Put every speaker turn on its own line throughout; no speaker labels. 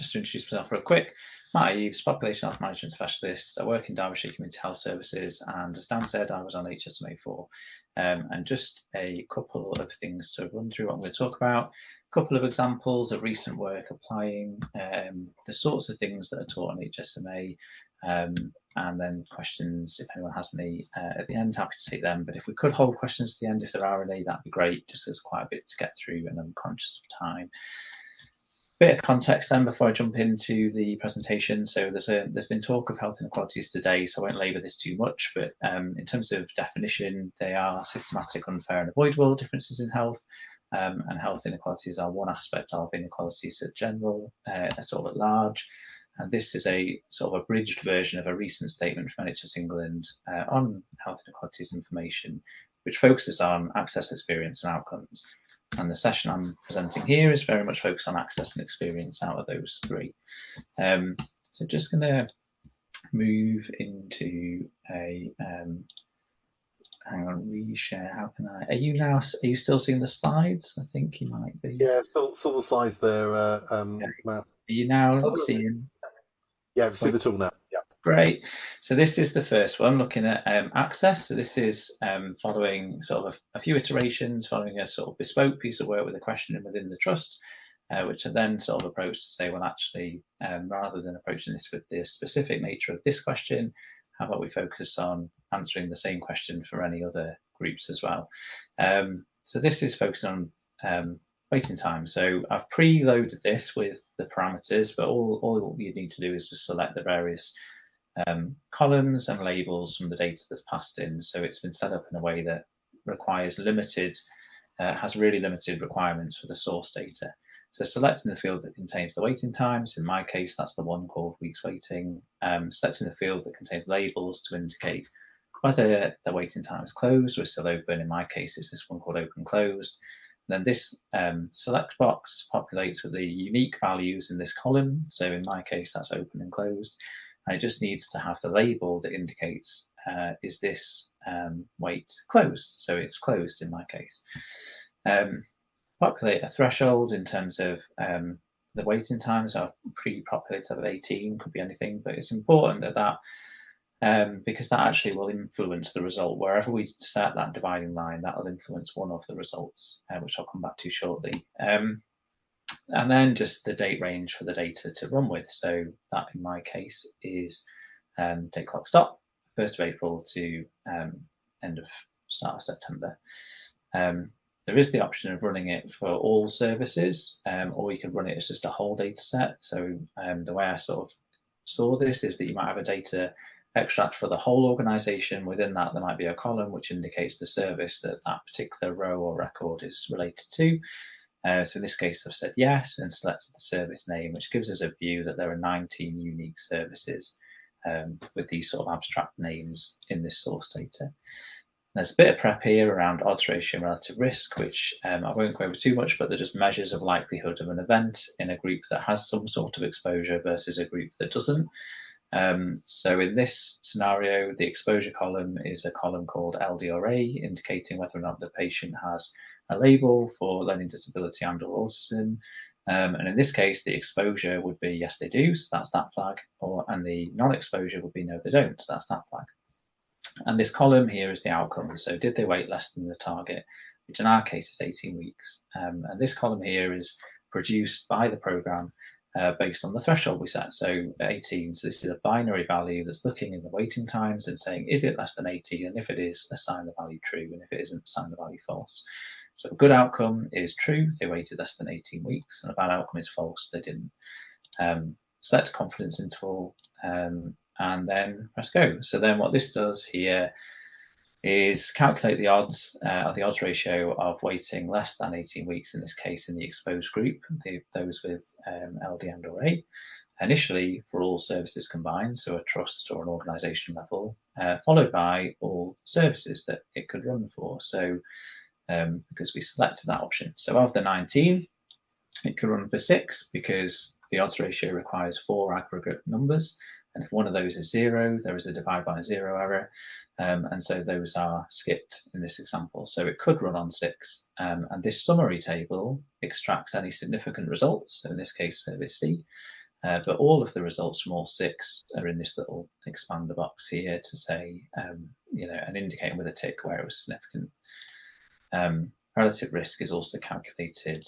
Just to introduce myself real quick, Matt Eves, Population Health Management Specialist. I work in Derbyshire Community Health Services, and as Dan said, I was on HSMA 4. And just a couple of things to run through what I'm going to talk about. A couple of examples of recent work applying the sorts of things that are taught on HSMA, and then questions if anyone has any at the end. Happy to take them, but if we could hold questions to the end if there are any, that'd be great, just there's quite a bit to get through and I'm conscious of time. Bit of context then before I jump into the presentation. So there's been talk of health inequalities today, so I won't labour this too much, but in terms of definition, they are systematic, unfair and avoidable differences in health, and health inequalities are one aspect of inequalities at general, sort of at large. And this is a sort of abridged version of a recent statement from NHS England on health inequalities information, which focuses on access, experience and outcomes. And the session I'm presenting here is very much focused on access and experience out of those three. So just going to move into a, hang on, reshare. How can I, are you still seeing the slides? I think you might be.
Yeah, still the slides there,
Okay.
Matt.
Are you now seeing?
Yeah, we see the tool now. Yeah.
Great. So this is the first one, looking at access. So this is following sort of a few iterations, following a sort of bespoke piece of work with a question within the trust, which are then sort of approached to say, well, actually, rather than approaching this with the specific nature of this question, how about we focus on answering the same question for any other groups as well? So this is focusing on waiting time. So I've preloaded this with the parameters, but all you need to do is just select the various columns and labels from the data that's passed in. So it's been set up in a way that requires has really limited requirements for the source data. So selecting the field that contains the waiting times, in my case, that's the one called weeks waiting. Selecting the field that contains labels to indicate whether the waiting time is closed or still open. In my case, it's this one called open closed. And then this select box populates with the unique values in this column. So in my case, that's open and closed. And it just needs to have the label that indicates, is this wait closed? So it's closed in my case. Populate a threshold in terms of the waiting time. So I've pre-populated at 18, could be anything, but it's important that because that actually will influence the result. Wherever we start that dividing line, that will influence one of the results, which I'll come back to shortly. And then just the date range for the data to run with. So that in my case is date clock stop, 1st of April to start of September. There is the option of running it for all services, or you could run it as just a whole data set. So the way I sort of saw this is that you might have a data extract for the whole organisation. Within that, there might be a column which indicates the service that that particular row or record is related to. So in this case, I've said yes and selected the service name, which gives us a view that there are 19 unique services with these sort of abstract names in this source data. There's a bit of prep here around odds ratio and relative risk, which I won't go over too much, but they're just measures of likelihood of an event in a group that has some sort of exposure versus a group that doesn't. So in this scenario, the exposure column is a column called LDRA, indicating whether or not the patient has a label for learning disability and or autism. And in this case, the exposure would be yes, they do, so that's that flag, and the non-exposure would be no, they don't, so that's that flag. And this column here is the outcome. So did they wait less than the target, which in our case is 18 weeks. And this column here is produced by the programme based on the threshold we set. So 18, so this is a binary value that's looking in the waiting times and saying, is it less than 18? And if it is, assign the value true. And if it isn't, assign the value false. So a good outcome is true, they waited less than 18 weeks. And a bad outcome is false, they didn't. Select confidence interval and then press go. So then what this does here is calculate the odds, the odds ratio of waiting less than 18 weeks, in this case in the exposed group, those with LD and or A, initially for all services combined, so a trust or an organisation level, followed by all services that it could run for. So because we selected that option. So of the 19, it could run for 6 because the odds ratio requires 4 aggregate numbers. And if one of those is 0, there is a divide by 0 error. And so those are skipped in this example. So it could run on 6. And this summary table extracts any significant results, so in this case, service C, But all of the results from all 6 are in this little expander box here to say, and indicating with a tick where it was significant. Relative risk is also calculated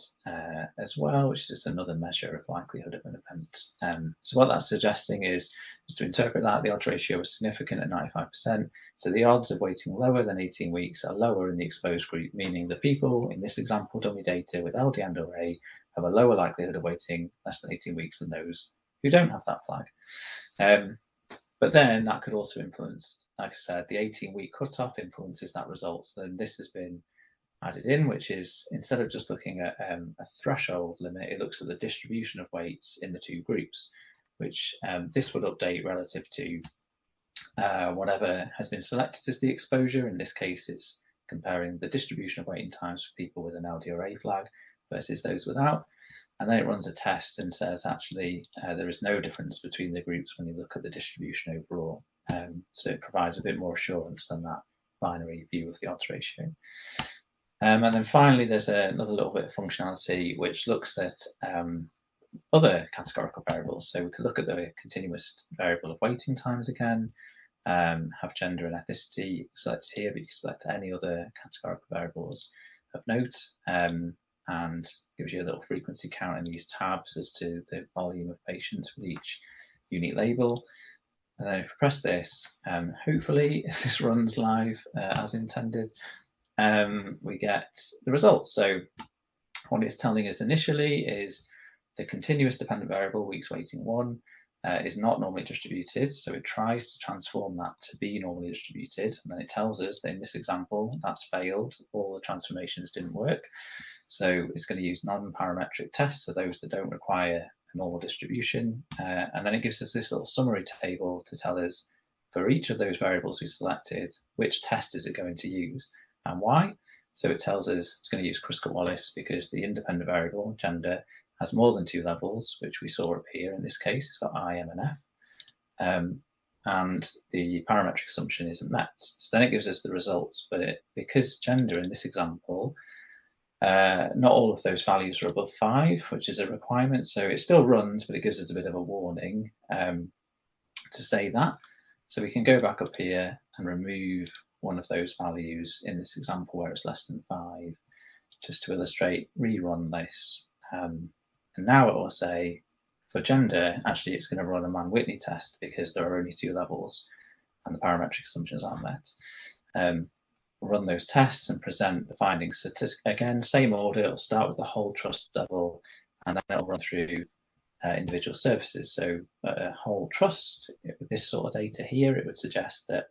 as well, which is another measure of likelihood of an event. So what that's suggesting is to interpret that the odds ratio was significant at 95%. So the odds of waiting lower than 18 weeks are lower in the exposed group, meaning the people in this example dummy data with LD and or A have a lower likelihood of waiting less than 18 weeks than those who don't have that flag. But then that could also influence, like I said, the 18-week cutoff influences that result. So then this has been added in, which is instead of just looking at a threshold limit, it looks at the distribution of weights in the 2 groups, which this would update relative to whatever has been selected as the exposure. In this case, it's comparing the distribution of waiting times for people with an LD or A flag versus those without. And then it runs a test and says, actually, there is no difference between the groups when you look at the distribution overall. So it provides a bit more assurance than that binary view of the odds ratio. And then finally, there's another little bit of functionality which looks at other categorical variables. So we could look at the continuous variable of waiting times again, have gender and ethnicity selected here, but you can select any other categorical variables of note, and gives you a little frequency count in these tabs as to the volume of patients with each unique label. And then if we press this, hopefully if this runs live as intended, we get the results. So what it's telling us initially is the continuous dependent variable, weeks waiting 1, is not normally distributed. So it tries to transform that to be normally distributed. And then it tells us that in this example, that's failed. All the transformations didn't work. So it's going to use non-parametric tests, so those that don't require a normal distribution. And then it gives us this little summary table to tell us for each of those variables we selected, which test is it going to use and why. So it tells us it's going to use Kruskal-Wallis because the independent variable, gender, has more than 2 levels, which we saw up here in this case. It's got I, M, and F. And the parametric assumption isn't met. So then it gives us the results, but because gender in this example, not all of those values are above 5, which is a requirement. So it still runs, but it gives us a bit of a warning to say that. So we can go back up here and remove one of those values in this example where it's less than 5, just to illustrate, rerun this. And now it will say, for gender, actually it's going to run a Mann-Whitney test because there are only 2 levels and the parametric assumptions aren't met. Run those tests and present the findings. Again, same order, it'll start with the whole trust level and then it'll run through individual services. So a whole trust, with this sort of data here, it would suggest that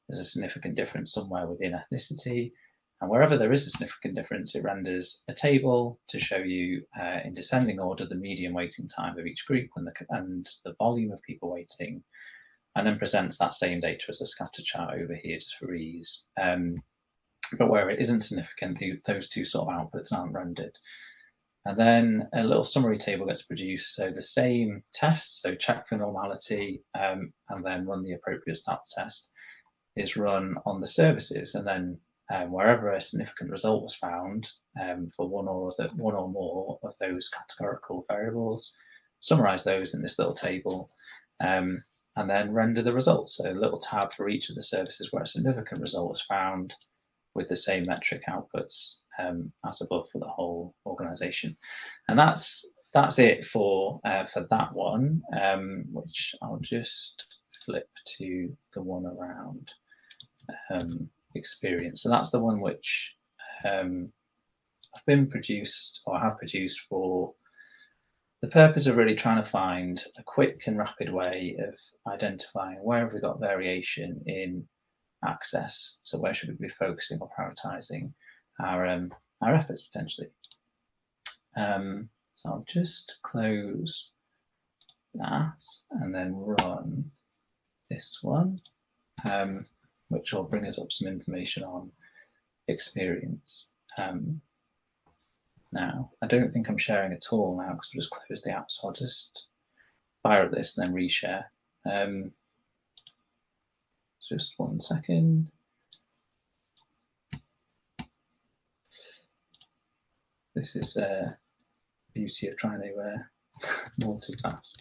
there's a significant difference somewhere within ethnicity. And wherever there is a significant difference, it renders a table to show you in descending order the median waiting time of each group and the volume of people waiting, and then presents that same data as a scatter chart over here just for ease. But where it isn't significant, those 2 sort of outputs aren't rendered. And then a little summary table gets produced. So the same tests, so check for normality and then run the appropriate stats test, is run on the services. And then wherever a significant result was found for one or more of those categorical variables, summarize those in this little table, and then render the results. So a little tab for each of the services where a significant result was found, with the same metric outputs as above for the whole organisation. And that's it for that one, which I'll just flip to the one around experience. So that's the one which I've been produced or have produced for the purpose of really trying to find a quick and rapid way of identifying where have we got variation in access. So where should we be focusing or prioritizing our efforts potentially? So I'll just close that and then run this one, which will bring us up some information on experience. Now, I don't think I'm sharing at all now because I've just closed the app, so I'll just fire up this and then reshare. Just 1 second. This is the beauty of trying to multitask.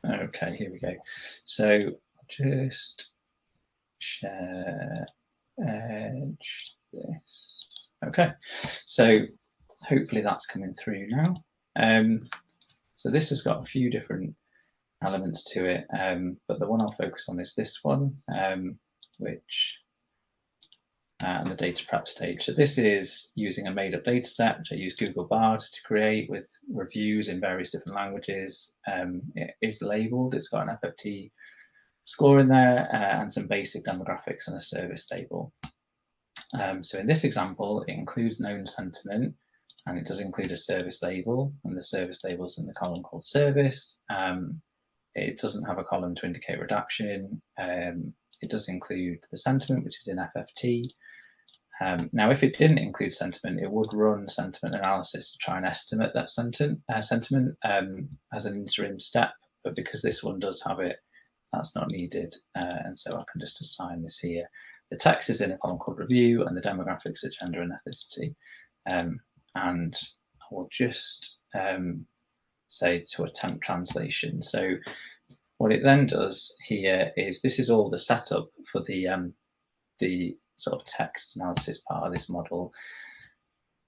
Okay, here we go. So just share edge this. Okay, so hopefully that's coming through now. So this has got a few different elements to it, but the one I'll focus on is this one, which and the data prep stage. So this is using a made-up data set, which I use Google Bard to create with reviews in various different languages. It is labelled, it's got an FFT score in there and some basic demographics and a service table. So in this example, it includes known sentiment, and it does include a service label, and the service label is in the column called service. It doesn't have a column to indicate redaction. It does include the sentiment, which is in FFT. Now, if it didn't include sentiment, it would run sentiment analysis to try and estimate that sentiment as an interim step. But because this one does have it, that's not needed. And so I can just assign this here. The text is in a column called review, and the demographics are gender and ethnicity. And I will just say to attempt translation. So what it then does here is this is all the setup for the sort of text analysis part of this model.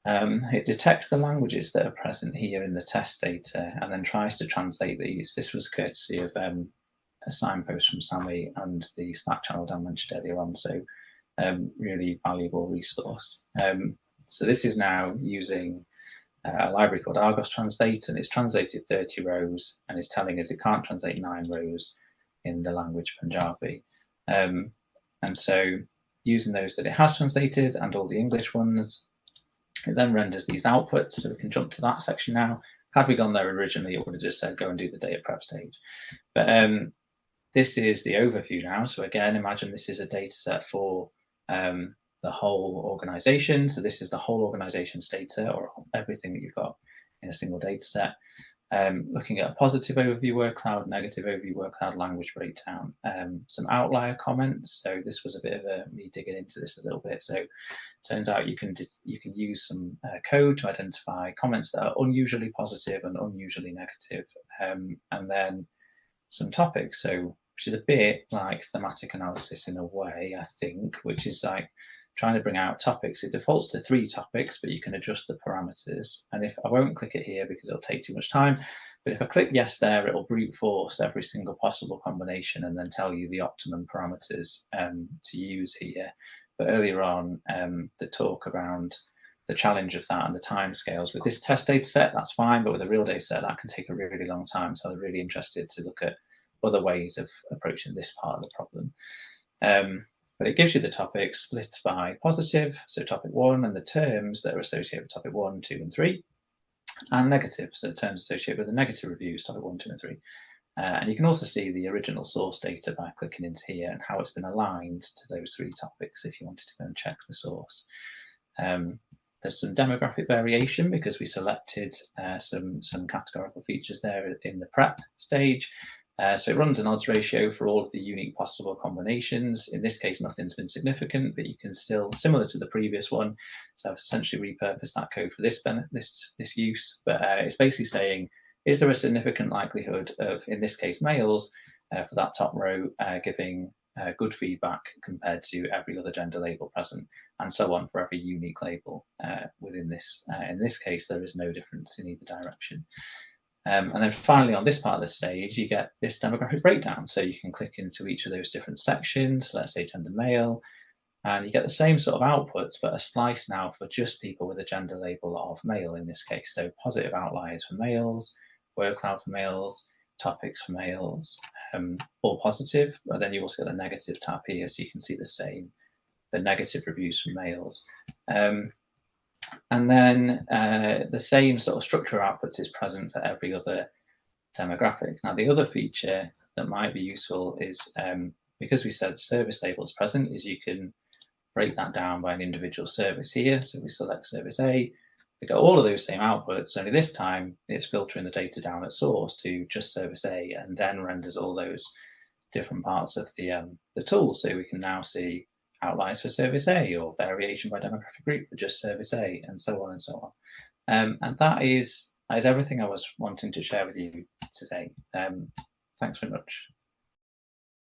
It detects the languages that are present here in the test data and then tries to translate these. This was courtesy of a signpost from Sammy and the Slack channel Dan mentioned earlier on, so really valuable resource. So this is now using a library called Argos Translate, and it's translated 30 rows and is telling us it can't translate 9 rows in the language Punjabi. And so using those that it has translated and all the English ones, it then renders these outputs. So we can jump to that section now. Had we gone there originally, it would have just said go and do the data prep stage. But this is the overview now. So again, imagine this is a data set for the whole organization. So this is the whole organization's data, or everything that you've got in a single data set. Looking at a positive overview word cloud, negative overview word cloud, language breakdown, some outlier comments. So this was a bit of me digging into this a little bit. So turns out you can use some code to identify comments that are unusually positive and unusually negative, and then some topics. So which is a bit like thematic analysis in a way, I think, which is like trying to bring out topics. It defaults to 3 topics, but you can adjust the parameters. And if I won't click it here because it'll take too much time, but if I click yes there, it'll brute force every single possible combination and then tell you the optimum parameters to use here. But earlier on, the talk around the challenge of that and the time scales with this test data set, that's fine, but with a real data set, that can take a really long time. So I'm really interested to look at other ways of approaching this part of the problem. But it gives you the topics split by positive, so topic 1, and the terms that are associated with topic 1, 2, and 3, and negative, so terms associated with the negative reviews, topic 1, 2, and 3. And you can also see the original source data by clicking into here and how it's been aligned to those 3 topics if you wanted to go and check the source. There's some demographic variation because we selected some categorical features there in the prep stage. So it runs an odds ratio for all of the unique possible combinations. In this case, nothing's been significant, but you can still, similar to the previous one, so I've essentially repurposed that code for this use. But it's basically saying, is there a significant likelihood of, in this case, males, for that top row, giving good feedback compared to every other gender label present, and so on for every unique label within this. In this case, there is no difference in either direction. And then finally, on this part of the stage, you get this demographic breakdown. So you can click into each of those different sections, let's say gender male, and you get the same sort of outputs, but a slice now for just people with a gender label of male in this case. So positive outliers for males, word cloud for males, topics for males, all positive, but then you also get the negative tab here, so you can see the negative reviews from males. And then the same sort of structure outputs is present for every other demographic. Now, the other feature that might be useful is, because we said service labels present, is you can break that down by an individual service here. So we select service A, we got all of those same outputs, only this time it's filtering the data down at source to just service A and then renders all those different parts of the tool. So we can now see outliers for service A or variation by demographic group for just service A, and so on and so on. And that is that is everything I was wanting to share with you today. Thanks very much.